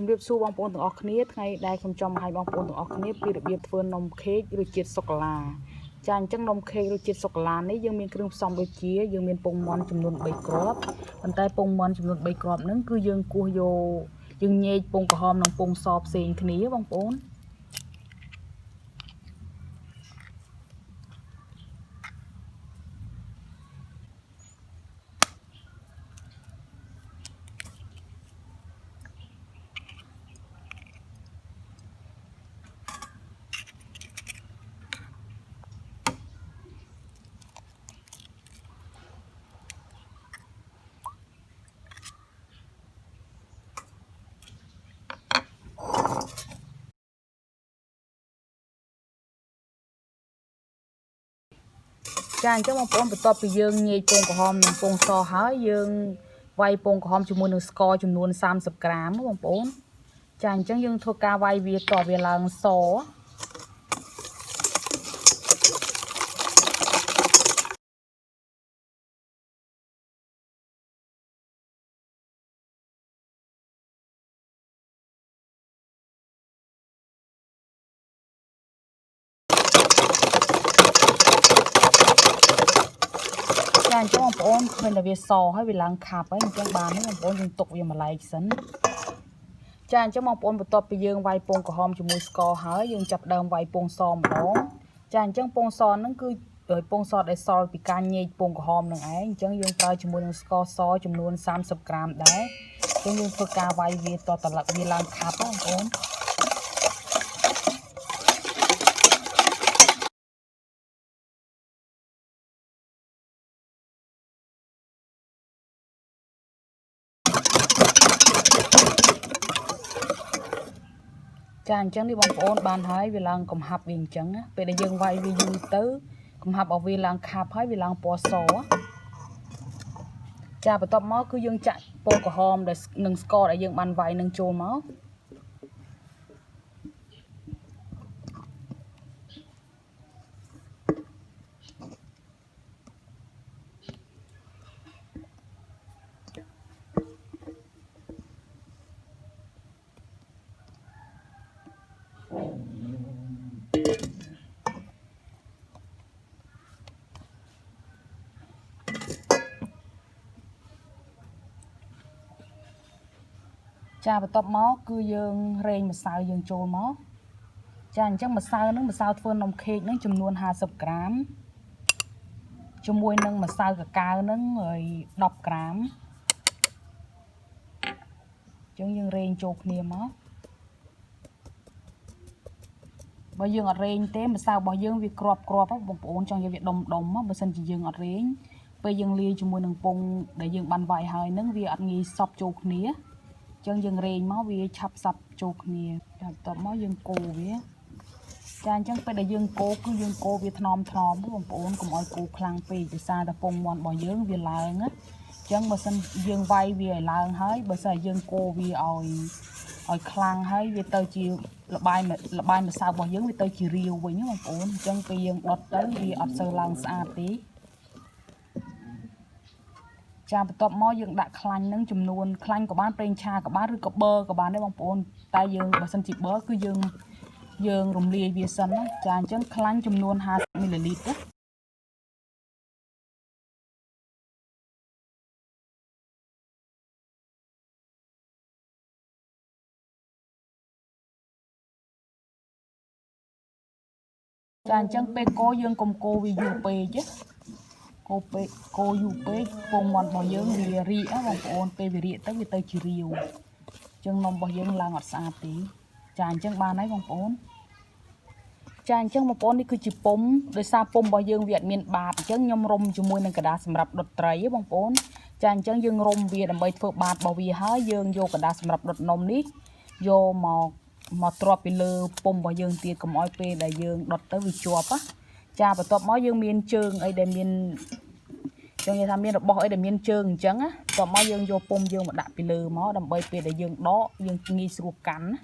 ជំរាបសួរបងប្អូនទាំងអស់គ្នាថ្ងៃដែលខ្ញុំចង់បង្ហាញបងប្អូនទាំងអស់គ្នាពីរបៀបធ្វើនំខេករសជាតិសូកូឡាចាអញ្ចឹងនំខេករសជាតិសូកូឡានេះយើងមានគ្រឿងផ្សំដូចជាយើងមានពងមាន់ចំនួន3គ្រាប់ប៉ុន្តែពងមាន់ចំនួន3គ្រាប់ហ្នឹងគឺយើងគោះយកយើងញែកពងក្រហមនិងពងសផ្សេងគ្នាបងប្អូនចាអញ្ចឹងបងប្អូនបន្ទាប់ពីយើងញែកពងក្រហមនិងពងសហើយយើងវាយពងក្រហមជាមួយនឹងស្ករចំនួន30ក្រាមបងប្អូនចាអញ្ចឹងយើងធ្វើការវាយវាតវាឡើងសចាអញ្ចឹងបងប្អូនឃើញតែវាសហើយវាឡើងខាប់ហើយអញ្ចឹងបាននេះបងប្អូនយើងទុកវាមួយឡែកសិនចាអញ្ចឹងបងប្អូនបន្ទាប់ពីយើងវាយពងក្រហមជាមួយស្ករហើយយើងចាប់ដើមវាយពងសម្ដងចាអញ្ចឹងពងសហ្នឹងគឺពងសដែលសល់ពីការញែកពងក្រហមនឹងឯងអញ្ចឹងយើងប្រើជាមួយនឹងស្ករសចំនួន30ក្រាមដែរអញ្ចឹងយើងធ្វើការវាយវាតតឡឹកវាឡើងខាប់បងប្អូនចាអញ្ចឹងនេះបងប្អូនបានហើយវាឡើងកំហាប់វាអញ្ចឹងពេលដែលយើងវាយវាយូរទៅកំហាប់ឲ្យវាឡើងខាប់ហើយវាឡើងពណ៌សចាបន្ទាប់មកគឺយើងចាក់ពងក្រហមដែលនឹងស្ករដែលយើងបានវាយនឹងចូលមកចាបន្ទាប់មកគឺយើងរែងម្សៅយើងចូលមកចាអញ្ចឹងម្សៅហ្នឹងម្សៅធ្វើនំខេកហ្នឹងចំនួន50ក្រាមជាមួយនឹងម្សៅកាកាវហ្នឹង10ក្រាមអញ្ចឹងយើងរែងចូលគ្នាមកបើយើងអត់រែងទេម្សៅរបស់យើងវាក្របបងប្អូនចង់យកវាដុំបើសិនជាយើងអត់រែងពេលយើងលាយជាមួយនឹងពងដែលយើងបានវាយហើយហ្នឹងវាអត់ងាយសប់ចូលគ្នាអញ្ចឹងយើងរែងមកវាឆាប់សាប់ចូលគ្នាបន្ទាប់មកយើងកូរវាចាអញ្ចឹងពេលដែលយើងកូរគឺយើងកូរវាថ្នមបងប្អូនកុំឲ្យកូរខ្លាំងពេកដោយសារតែពងមាន់របស់យើងវាឡើងណាអញ្ចឹងបើសិនយើងវាយវាឲ្យឡើងហើយបើសិនយើងកូរវាឲ្យខ្លាំងហើយវាទៅជាលបាយម្សៅរបស់យើងវាទៅជារាវវិញបងប្អូនអញ្ចឹងពេលយើងដុតទៅវាអត់សូវឡើងស្អាតទេចាបន្ទាប់មកយើងដាក់ខ្លាញ់នឹងចំនួនខ្លាញ់ក៏បានប្រេងឆាក៏បានឬក៏ប៊ឺក៏បានដែរបងប្អូនតែយើងបើសិនជាប៊ឺគឺយើងរំលាយវាសិនណាចាអញ្ចឹងខ្លាញ់ចំនួន50មីលីលីត្រចាអញ្ចឹងពេលកូរយើងកុំកូរវាយូរពេកណាកូរយូរពេកពងមាន់របស់យើងវារីកបងប្អូនពេលវារីកទៅវាទៅជារាវអញ្ចឹងនំរបស់យើងឡើងអត់ស្អាតទេចាអញ្ចឹងបានហើយបងប្អូនចាអញ្ចឹងបងប្អូននេះគឺជាពុំដោយសារពុំរបស់យើងវាអត់មានបាតអញ្ចឹងខ្ញុំរុំជាមួយនឹងกระดาษសម្រាប់ដុតត្រីបងប្អូនចាអញ្ចឹងយើងរុំវាដើម្បីធ្វើបាតរបស់វាហើយយើងយកกระดาษសម្រាប់ដុតនំនេះយកមកទ្រាប់ពីលើពុំរបស់យើងទៀតកុំឲ្យពេលដែលយើងដុតទៅវាជាប់ណាចាបន្ទាប់មកយើងមានជើងអីដែលមានចង់និយាយថាមានរបស់អីដែលមានជើងអញ្ចឹងណាបន្ទាប់មកយើងយកពុំយើងមកដាក់ពីលើមកដើម្បីពេលដែលយើងដកយើងងាយស្រួលកាន់ណា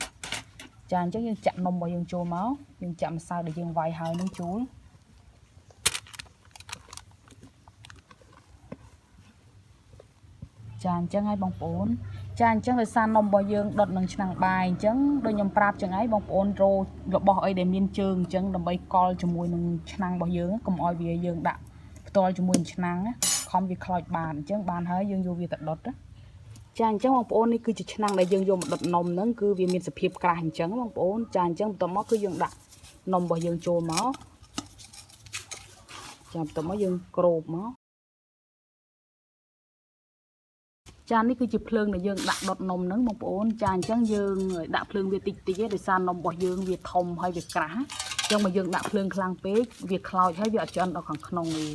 ចាអញ្ចឹងយើងចាក់នំរបស់យើងចូលមកយើងចាក់ម្សៅដែលយើងវាយហើយនឹងចូលចាអញ្ចឹងហើយបងប្អូន ចាអញ្ចឹងដោយសារនំរបស់យើងដុតនឹងឆ្នាំងបាយអញ្ចឹងដូចខ្ញុំប្រាប់ចឹងហើយបងប្អូនរោរបស់អីដែលមានជើងអញ្ចឹងដើម្បីកល់ជាមួយនឹងឆ្នាំងរបស់យើងកុំឲ្យវាយើងដាក់ផ្ទាល់ជាមួយនឹងឆ្នាំងណាខំវាខ្លោចបានអញ្ចឹងបានហើយយើងយកវាទៅដុតណាចាអញ្ចឹងបងប្អូននេះគឺជាឆ្នាំងដែលយើងយកមកដុតនំហ្នឹងគឺវាមានសភាពក្រាស់អញ្ចឹងបងប្អូនចាអញ្ចឹងបន្ទាប់មកគឺយើងដាក់នំរបស់យើងចូលមកចាបន្ទាប់មកយើងគ្របមកចានេះគឺជាភ្លើងដែលយើងដាក់ដុតនំហ្នឹងបងប្អូនចាអញ្ចឹងយើងដាក់ភ្លើងវាតិចតិចទេដោយសារនំរបស់យើងវាធំហើយវាក្រាស់អញ្ចឹងបើយើងដាក់ភ្លើងខ្លាំងពេកវាខ្លោចហើយវាអត់ឆ្អិនដល់ខាងក្នុងទេ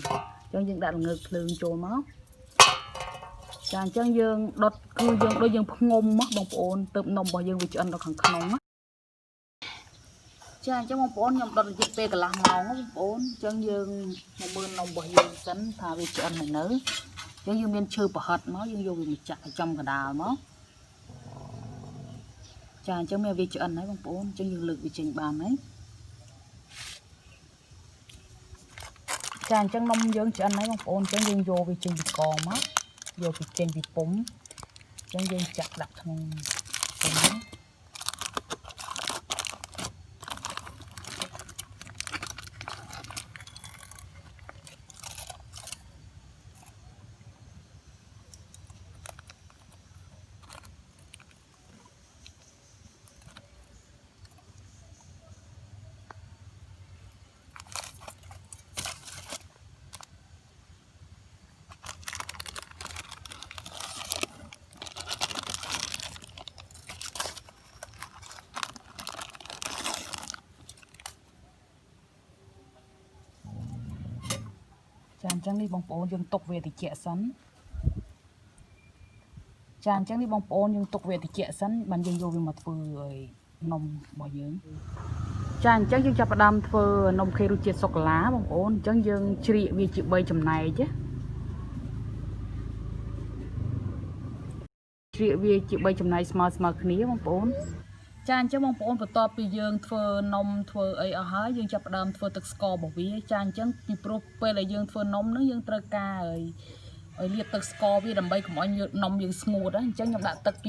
អញ្ចឹងយើងដាក់ល្ងើកភ្លើងចូលមកចាអញ្ចឹងយើងដុតគឺយើងដូចយើងផ្ងុំមកបងប្អូនទៅនំរបស់យើងវាឆ្អិនដល់ខាងក្នុងចាអញ្ចឹងបងប្អូនខ្ញុំដុតរយៈពេលកន្លះម៉ោងបងប្អូនអញ្ចឹងយើងមកមើលនំរបស់យើងសិនថាវាឆ្អិនហើយនៅអញ្ចឹងយើងមានឈើប្រហិតមកយើងយកវាមកចាក់ចំកណ្ដាលមកចាអញ្ចឹងមានវាឆ្អិនហើយបងប្អូនអញ្ចឹងយើងលើកវាចេញបានហើយចាអញ្ចឹងនំយើងឆ្អិនហើយបងប្អូនអញ្ចឹងយើងយកវាចេញពីកងមកយកវាចេញពីពុំអញ្ចឹងយើងចាក់ដាក់ក្នុងពុំនេះចាអញ្ចឹងនេះបងប្អូនយើងទុកវាតិចសិនចាអញ្ចឹងនេះបងប្អូនយើងទុកវាតិចសិនបានយើងយកវាមកធ្វើឲ្យនំរបស់យើងចាអញ្ចឹងយើងចាប់ផ្ដើមធ្វើនំខេរសជាតិសូកូឡាបងប្អូនអញ្ចឹងយើងជ្រៀកវាជា3ចំណែកជ្រៀកវាជា3ចំណែកស្មើគ្នាបងប្អូនចាអញ្ចឹងបងប្អូនបន្ទាប់ពីយើងធ្វើនំធ្វើអីអស់ហើយយើងចាប់ផ្ដើមធ្វើទឹកស្កររបស់វាចាអញ្ចឹងពីព្រោះពេលដែលយើងធ្វើនំនោះយើងត្រូវការឲ្យលាបទឹកស្ករវាដើម្បីកុំឲ្យនំយើងស្ងួតអញ្ចឹងខ្ញុំដាក់ទឹក200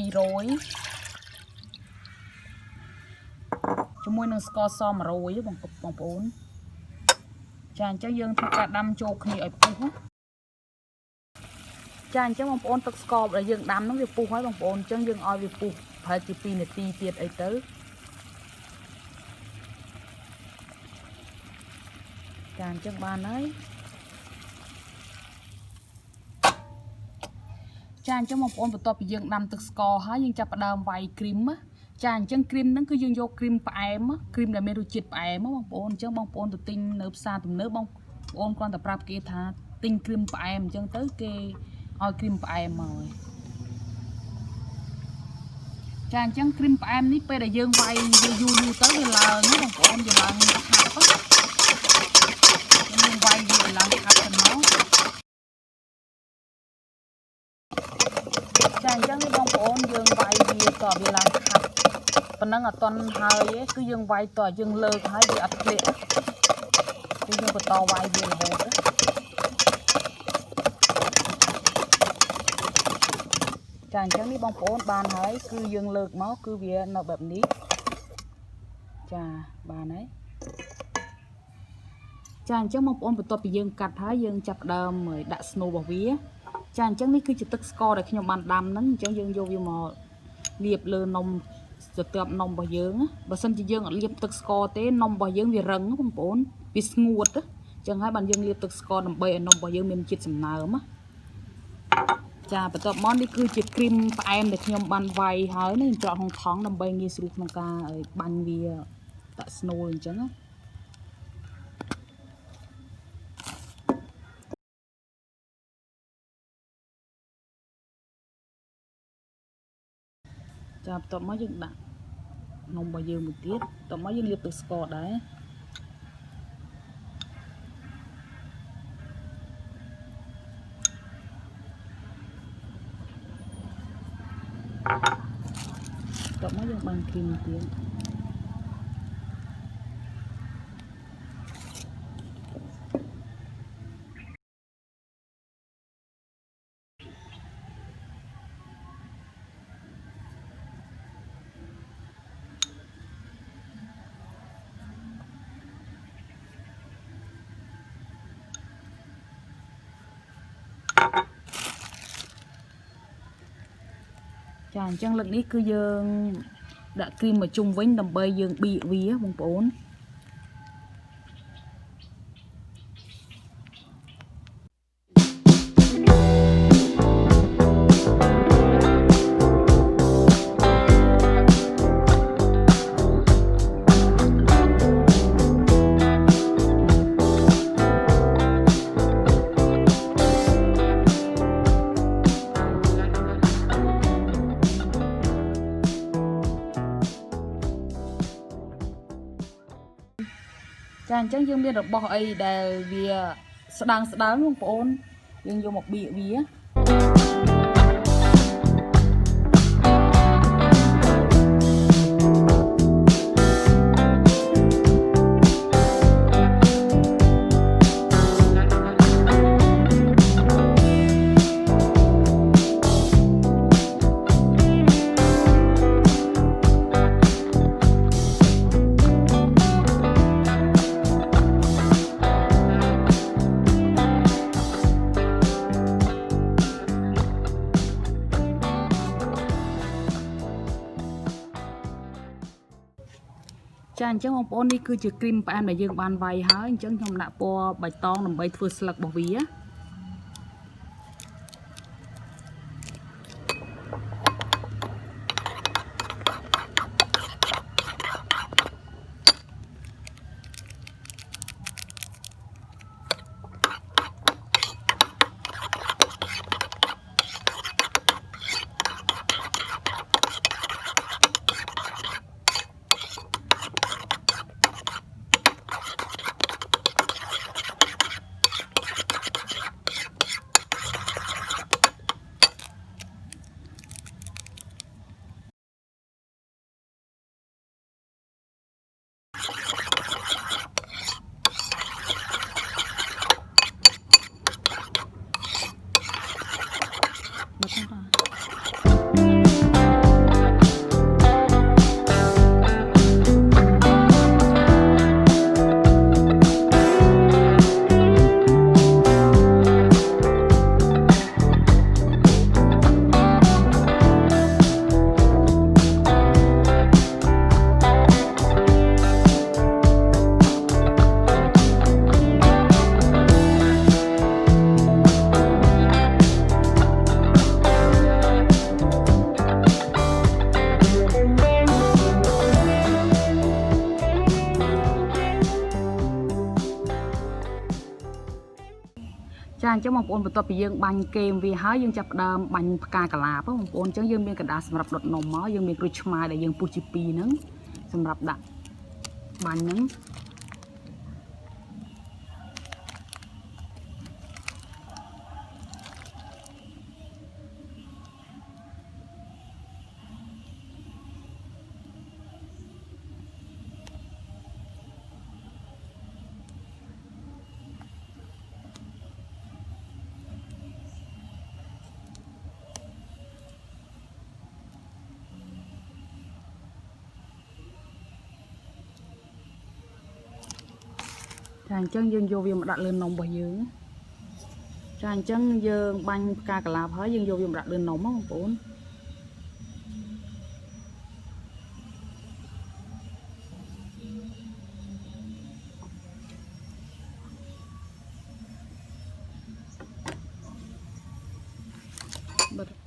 ជាមួយនឹងស្ករស100បងប្អូនចាអញ្ចឹងយើងធ្វើការដាំចូលគ្នាឲ្យពុះចាអញ្ចឹងបងប្អូនទឹកស្ករដែលយើងដាំហ្នឹងវាពុះហើយបងប្អូនអញ្ចឹងយើងឲ្យវាពុះប្រហែលជា2នាទីទៀតអីទៅចាអញ្ចឹងបានហើយចាអញ្ចឹងបងប្អូនបន្ទាប់ពីយើងដាំទឹកស្ករហើយយើងចាប់ផ្ដើមវាយគ្រីមចាអញ្ចឹងគ្រីមហ្នឹងគឺយើងយកគ្រីមផ្អែមគ្រីមដែលមានរសជាតិផ្អែមបងប្អូនអញ្ចឹងបងប្អូនទៅទិញនៅផ្សារទំនើបបងប្អូនគ្រាន់តែប្រាប់គេថាទិញគ្រីមផ្អែមអញ្ចឹងទៅគេឲ្យគ្រីមផ្អែមមកហើយចាអញ្ចឹងគ្រីមផ្អែមនេះពេលដែលយើងវាយវាយូរទៅវាឡើងបងប្អូនវាឡើងខាប់យើងវាយវាឡើងខាប់ទៅមកចាអញ្ចឹងនេះបងប្អូនយើងវាយវាតវាឡើងខាប់ប៉ុណ្ណឹងអត់ទាន់ហើយគឺយើងវាយតយើងលើកហើយវាអត់ធ្លាក់គឺយើងបន្តវាយវារហូតចាអញ្ចឹងនេះបងប្អូនបានហើយគឺយើងលើកមកគឺវានៅបែបនេះចាបានហើយចាអញ្ចឹងបងប្អូនបន្ទាប់ពីយើងកាត់ហើយយើងចាប់ផ្ដើមដាក់ស្នូលរបស់វាចាអញ្ចឹងនេះគឺជាទឹកស្ករដែលខ្ញុំបានដាំហ្នឹងអញ្ចឹងយើងយកវាមកលាបលើនំស្ទាប់នំរបស់យើងបើសិនជាយើងអត់លាបទឹកស្ករទេនំរបស់យើងវារឹងបងប្អូនវាស្ងួតអញ្ចឹងហើយបានយើងលាបទឹកស្ករដើម្បីឲ្យនំរបស់យើងមានជាតិសំណើមចាបន្ទាប់មកនេះគឺជាគ្រីមផ្អែមដែលខ្ញុំបានវាយហើយនេះច្រកក្នុងថង់ដើម្បីងាយស្រួលក្នុងការបាញ់វាដាក់ស្នូលអញ្ចឹងចាបន្ទាប់មកយើងដាក់នំរបស់យើងមួយទៀតបន្ទាប់មកយើងលាបទឹកស្ករដែរបន្ទាប់មកយើងបាញ់គ្រីមទៀត អញ្ចឹងលើកនេះគឺយើងដាក់គ្រីមមកជុំវិញដើម្បីយើងបៀកវាបងប្អូនចាអញ្ចឹងយើងមានរបស់អីដែលវាស្ដើងបងប្អូនយើងយកមកបៀកវាចាអញ្ចឹងបងប្អូននេះគឺជាគ្រីមផ្អែមដែលយើងបានវាយហើយអញ្ចឹងខ្ញុំដាក់ពណ៌បៃតងដើម្បីធ្វើស្លឹករបស់វាចាអញ្ចឹងបងប្អូនបន្ទាប់ពីយើងបាញ់គែមវាហើយយើងចាប់ផ្ដើមបាញ់ផ្កាកាឡាបបងប្អូនអញ្ចឹងយើងមានកណ្ដាលសម្រាប់ដុតនំមកយើងមានក្រូចឆ្មាដែលយើងពុះជា2ហ្នឹងសម្រាប់ដាក់បាញ់ហ្នឹងចាអញ្ចឹងយើងយកវាមកដាក់លើនំរបស់យើងចាអញ្ចឹងយើងបាញ់ផ្កាកាឡាបហើយយើងយកវាមកដាក់លើនំបងប្អូន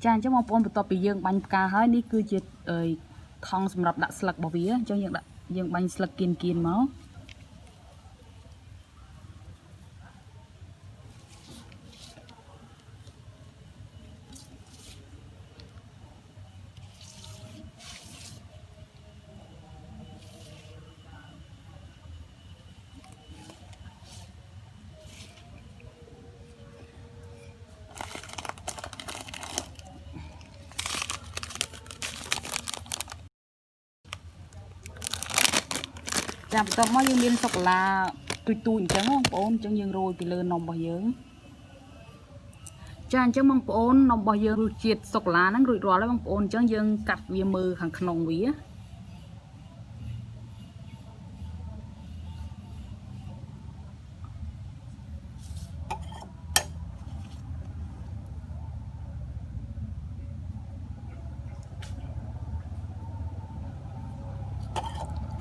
ចាអញ្ចឹងបងប្អូនបន្ទាប់ពីយើងបាញ់ផ្កាហើយនេះគឺជាថង់សម្រាប់ដាក់ស្លឹករបស់វាអញ្ចឹងយើងបាញ់ស្លឹកគៀនមកចាបន្ទាប់មកយើងមានសូកូឡាទូចអញ្ចឹងបងប្អូនអញ្ចឹងយើងរោយពីលើនំរបស់យើងចាអញ្ចឹងបងប្អូននំរបស់យើងរសជាតិសូកូឡាហ្នឹងរួចរាល់ហើយបងប្អូនអញ្ចឹងយើងកាត់វាមើលខាងក្នុងវាច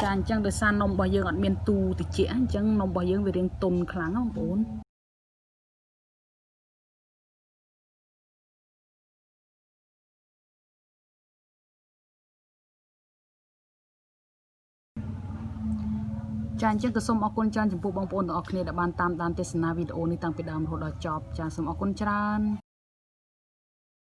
ចាអញ្ចឹងដោយសារនំរបស់យើងអត់មានទូតិចអញ្ចឹងនំរបស់យើងវារៀងទន់ខ្លាំងបងប្អូនចាអញ្ចឹងក៏សូមអរគុណច្រើនចំពោះបងប្អូនទាំងអស់គ្នាដែលបានតាមដានទស្សនាវីដេអូនេះតាំងពីដើមរហូតដល់ចប់ចាសូមអរគុណច្រើន